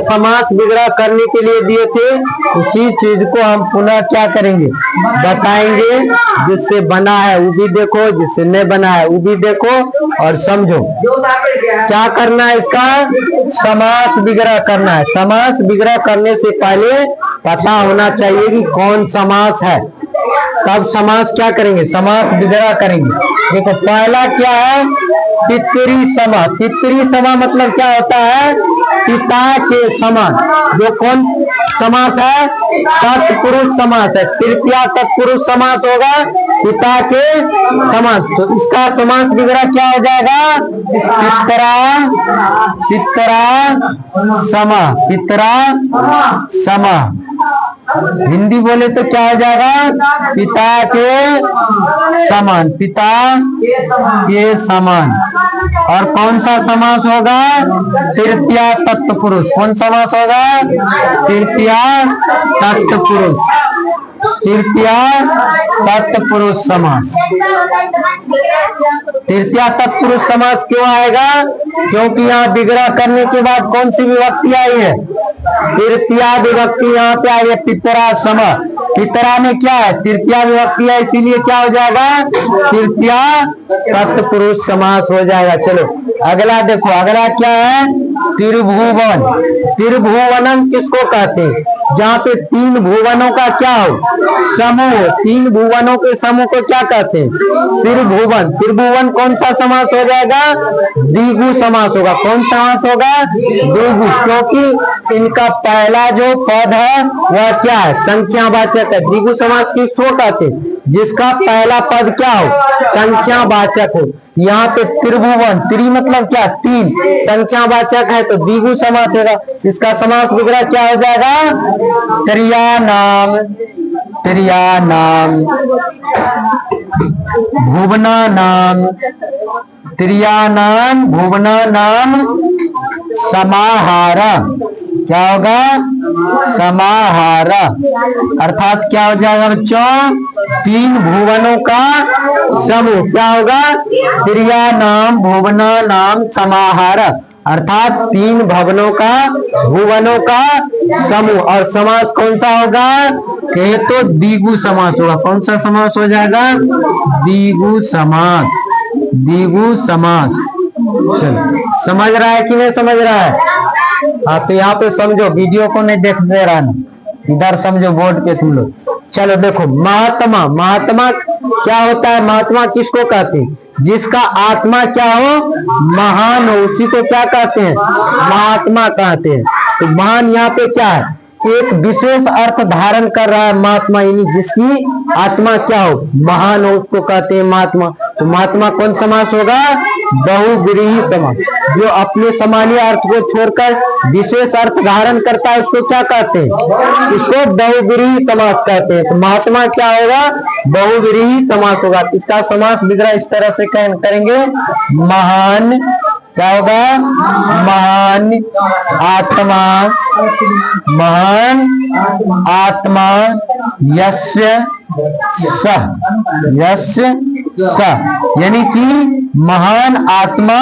समास विग्रह करने के लिए दिए थे, उसी चीज को हम पुनः क्या करेंगे, बताएंगे। जिससे बना है वो भी देखो, जिससे नहीं बना है वो भी देखो और समझो। क्या करना है, इसका समास विग्रह करना है। समास विग्रह करने से पहले पता होना चाहिए कि कौन समास है, तब समास क्या करेंगे, समास विग्रह करेंगे। देखो पहला क्या है, पितरी समा। पितरी समा मतलब क्या होता है, पिता के समान। जो कौन समास है, तत्पुरुष समास है। तृतीया तत्पुरुष समास होगा, पिता के समान। तो इसका समास विग्रह क्या हो जाएगा, पितरा, पितरा समा, पितरा समा। हिंदी बोले तो क्या हो जाएगा, पिता के समान, पिता के समान। और कौन सा समास होगा, तृतीया तत्पुरुष। कौन समास होगा, तृतीया तत्पुरुष, तृतीया तत्पुरुष समास। तृतीया तत्पुरुष समास क्यों आएगा, क्योंकि यहाँ विग्रह करने के बाद कौन सी विभक्ति आई है, तृतीया विभक्ति यहाँ पे आई है, पितरा समा। पितरा में क्या है, तृतीया विभक्ति है, इसीलिए क्या हो जाएगा, तृतीया तत्पुरुष समास हो जाएगा। चलो अगला देखो, अगला क्या है, त्रिभुवन। त्रिभुवनम किसको कहते हैं, जहाँ पे तीन भुवनों का क्या हो, समूह। तीन भुवनों के समूह को क्या कहते हैं, त्रिभुवन। त्रिभुवन कौन सा समास हो जाएगा, द्विगु समास होगा। कौन समास होगा, द्विगु, क्योंकि इनका पहला जो पद है वह क्या है, संख्यावाचक है। द्विगु समास किसको कहते हैं, जिसका पहला पद क्या हो, संख्यावाचक हो। यहाँ पे त्रिभुवन, त्रि मतलब क्या, तीन, संख्यावाचक है तो द्विगु समास होगा। इसका समास विग्रह क्या हो जाएगा, त्रियानाम, त्रियानाम, भुवनानाम, त्रियानाम भुवनानाम समाहारा। क्या होगा, समाहारा। अर्थात क्या हो जाएगा बच्चों, तीन भुवनों का समूह। क्या होगा, त्रियानाम भुवनानाम समाहारा, अर्थात तीन भवनों का, भुवनों का समूह। और समास कौन सा होगा, कहे तो द्विगु समास होगा। कौन सा समास हो जाएगा, द्विगु समास, द्विगु समास। चलो समझ रहा है कि नहीं समझ रहा है, हाँ तो यहाँ पे समझो, वीडियो को नहीं देख दे रहा ना, इधर समझो बोर्ड पे तुम लोग। चलो देखो, महात्मा। महात्मा क्या होता है, महात्मा किसको कहते हैं, जिसका आत्मा क्या हो, महान हो, उसी को क्या कहते हैं, महात्मा कहते हैं। तो महान यहाँ पे क्या है, एक विशेष अर्थ धारण कर रहा है महात्मा, यानी जिसकी आत्मा क्या हो, महान हो, उसको कहते हैं महात्मा। तो महात्मा कौन समास होगा, बहुव्रीहि समास। जो अपने सामान्य अर्थ को छोड़कर विशेष अर्थ धारण करता है उसको क्या कहते हैं, उसको बहुव्रीहि समास कहते हैं। तो महात्मा क्या होगा, बहुव्रीहि समास होगा। इसका समास विग्रह इस तरह से करेंगे, महान, क्या होगा, महान आत्मा, महान आत्मा, यस्य सः, यस्य सः, यानी कि महान आत्मा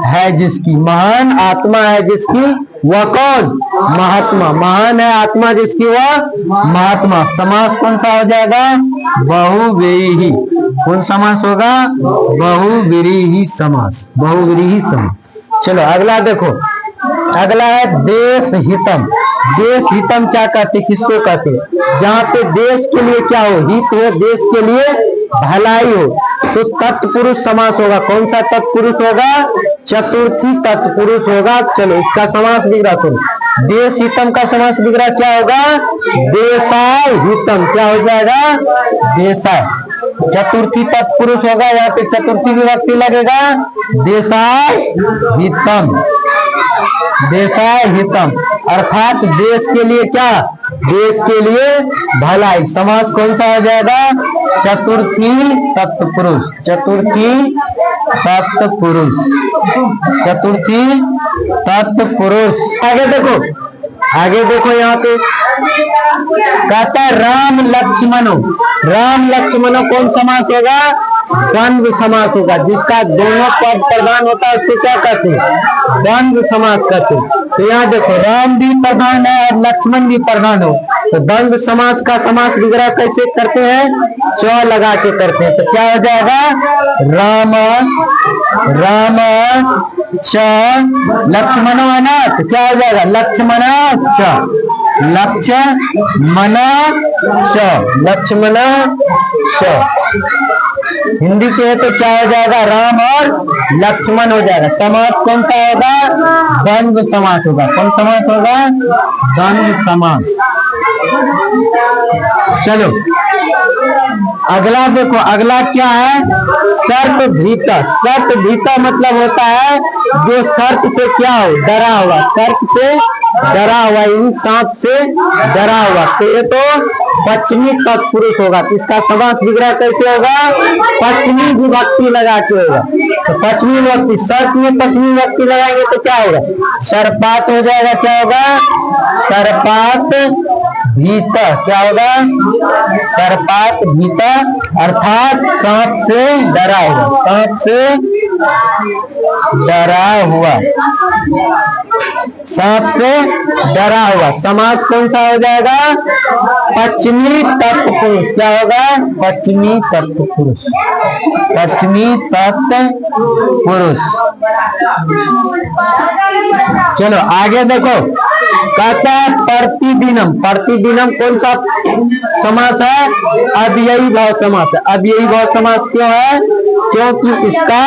है जिसकी, महान आत्मा है जिसकी, वह कौन, महात्मा। महान है आत्मा जिसकी, वह महात्मा। समास कौन सा हो जाएगा, बहुव्रीहि। कौन समास होगा, बहुव्रीहि समास, बहुव्रीहि समास। चलो अगला देखो, अगला है देश हितम। देश हितम क्या कहते, किसको कहते हैं, जहाँ पे देश के लिए क्या हो, हित हो, देश के लिए भलाई हो, तो तत्पुरुष समास होगा। कौन सा तत्पुरुष होगा, चतुर्थी तत्पुरुष होगा। चलो इसका समास विग्रह सुनो, देश हितम का समास विग्रह क्या होगा, देशाय हितम। क्या हो जाएगा, देशाय। चतुर्थी तत्पुरुष होगा, यहाँ पे चतुर्थी विभक्ति लगेगा, देशाय हितम, देशाय हितम, अर्थात देश के लिए क्या, देश के लिए भलाई। समास कौन सा हो जाएगा, चतुर्थी तत्पुरुष, चतुर्थी तत्पुरुष, चतुर्थी तत्पुरुष। आगे देखो, आगे देखो, यहाँ पे कहता है राम लक्ष्मणो। राम लक्ष्मणो कौन समास होगा, द्वंद्व समास होगा। जिसका दोनों पद प्रधान होता है उसको क्या कहते हैं? द्वंद्व समास कहते हैं। तो यहाँ देखो राम भी प्रधान है और लक्ष्मण भी प्रधान हो, तो द्वंद्व समास का समास विग्रह कैसे करते हैं? च लगा के करते हैं। तो क्या हो जाएगा? राम राम च लक्ष्मण है ना, तो क्या हो जाएगा? लक्ष्मण च लक्ष्मण च लक्ष्मण च। हिंदी के है तो क्या हो जाएगा? राम और लक्ष्मण हो जाएगा। समास कौन सा होगा? द्वंद्व समास होगा। कौन समास होगा? द्वंद्व समास। चलो अगला देखो, अगला क्या है? सर्प भीता। सर्प भीता मतलब होता है जो सर्प से क्या हो? डरा हुआ। सर्प से डरा हुआ, इन सांप से डरा हुआ। तो ये तो पश्चिमी तत्पुरुष होगा। तो इसका समास विग्रह कैसे होगा? पश्चिमी विभक्ति लगा के होगा। तो पश्चिमी विभक्ति, सर्प में पश्चिमी विभक्ति लगाएंगे तो क्या होगा? सर्पात हो जाएगा। क्या होगा? सर्पात भीता। क्या होगा? सर्पात भीता अर्थात सांप से डरा हुआ। सांप से डरा हुआ, सांप से डरा हुआ। समास कौन सा हो जाएगा? पश्चिमी तत्पुरुष। क्या होगा? पश्चिमी तत्पुरुष। पश्चिमी तत्पुरुष। चलो आगे देखो, कहता है प्रतिदिनम। प्रतिदिनम कौन सा समास है? अव्ययी भाव समास है। अव्ययी भाव समास क्यों है? क्योंकि इसका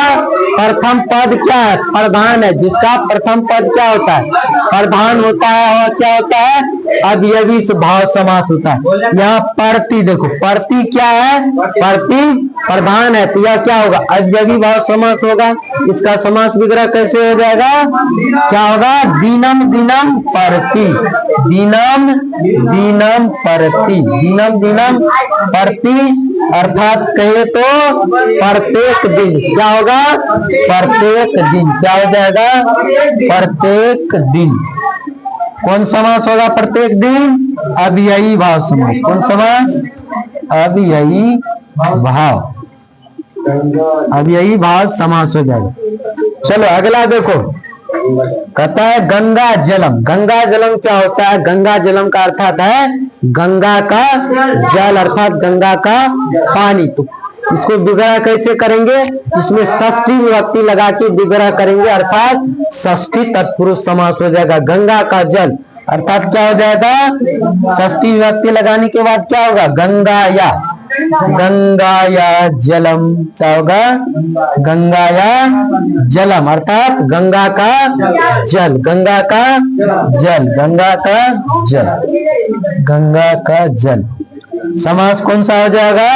प्रथम पद क्या है? प्रधान है। जिसका प्रथम पद क्या होता है? प्रधान होता है। और क्या होता है? अव्ययी भाव समास होता है। यहाँ प्रति देखो, प्रति क्या है? प्रति प्रधान है, तो यह क्या होगा? अव्ययी भाव समास होगा। इसका समास विग्रह कैसे हो जाएगा? क्या होगा? दीनम दीनम प्रति। दीनम दीनम प्रति। दीनम दीनम प्रति अर्थात कहे तो प्रत्येक दिन। क्या होगा? प्रत्येक दिन। क्या हो जाएगा? प्रत्येक दिन। कौन समास होगा? प्रत्येक दिन अव्ययी भाव समास। कौन समास? अव्ययी भाव। अव्ययी भाव समास हो जाएगा। चलो अगला देखो, कहता है गंगा जलम। गंगा जलम क्या होता है? गंगा जलम का अर्थात है गंगा का जल अर्थात गंगा का पानी। तो इसको विग्रह कैसे करेंगे? इसमें षष्ठी विभक्ति लगा के विग्रह करेंगे अर्थात षष्ठी तत्पुरुष समास हो जाएगा। गंगा का जल अर्थात क्या हो जाएगा? षष्ठी विभक्ति लगाने के बाद क्या होगा? गंगाया। गंगाया जलम। क्या होगा? गंगाया जलम अर्थात गंगा का जल। गंगा का जल। गंगा का जल। गंगा का जल। समास कौन सा हो जाएगा?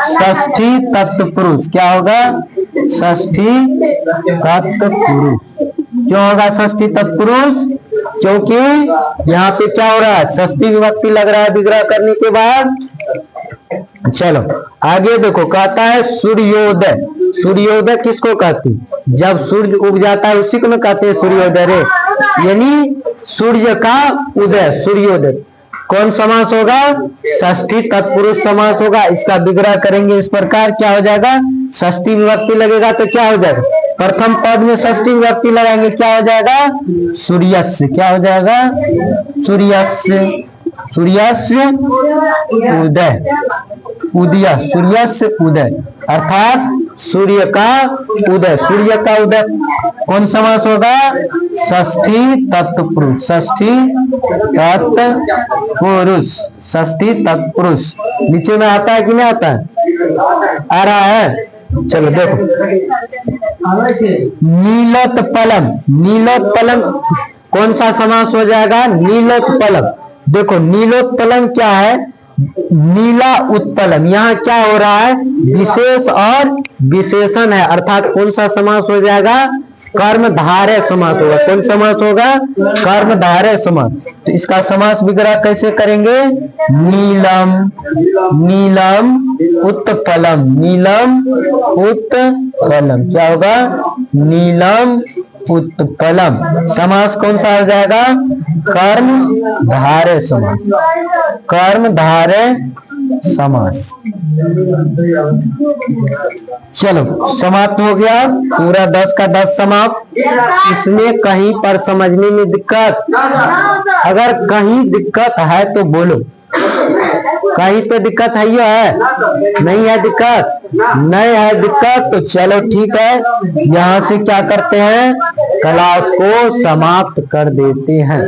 षष्ठी तत्पुरुष। क्या होगा? षष्ठी तत्पुरुष। क्यों होगा षष्ठी तत्पुरुष? क्योंकि यहाँ पे क्या हो रहा है? षष्ठी विभक्ति लग रहा है विग्रह करने के बाद। चलो आगे देखो, कहता है सूर्योदय। सूर्योदय किसको कहते हैं? जब सूर्य उग जाता है उसी को न कहते हैं सूर्योदय रे, यानी सूर्य का उदय। सूर्योदय कौन समास होगा? षष्ठी तत्पुरुष समास होगा। इसका विग्रह करेंगे इस प्रकार। क्या हो जाएगा? षष्ठी विभक्ति लगेगा तो क्या हो जाएगा? प्रथम पद में षष्ठी विभक्ति लगाएंगे, क्या हो जाएगा? सूर्यस्य। क्या हो जाएगा? सूर्यस्य। सूर्यस्य उदय। उदय। सूर्यस्य उदय अर्थात सूर्य का उदय। सूर्य का उदय कौन समास होगा? षष्ठी तत्पुरुष। षष्ठी तत्पुरुष। षष्ठी तत्पुरुष। नीचे में आता है कि नहीं आता है? आ रहा है। चलो देखो, नीलोत्पलम। नीलोत्पलम कौन सा समास हो जाएगा? नीलोत्पलम। देखो नीलोत्पलम क्या है? नीला उत्पलम। यहाँ क्या हो रहा है? विशेष और विशेषण है अर्थात कौन सा समास हो जाएगा? कर्मधारय समास होगा। कौन समास होगा? कर्मधारय समास। तो इसका समास विग्रह कैसे करेंगे? नीलम। नीलम उत्पलम। नीलम उत्पलम। क्या होगा? नीलम उत्पलम। समास कौन सा हो जाएगा? कर्मधारय समास। कर्मधारय समास। चलो समाप्त हो गया, पूरा 10 का 10 समाप्त। इसमें कहीं पर समझने में दिक्कत, अगर कहीं दिक्कत है तो बोलो। कहीं पे दिक्कत है, ये है नहीं है दिक्कत, नहीं है दिक्कत तो चलो ठीक है, यहाँ से क्या करते हैं, क्लास को समाप्त कर देते हैं।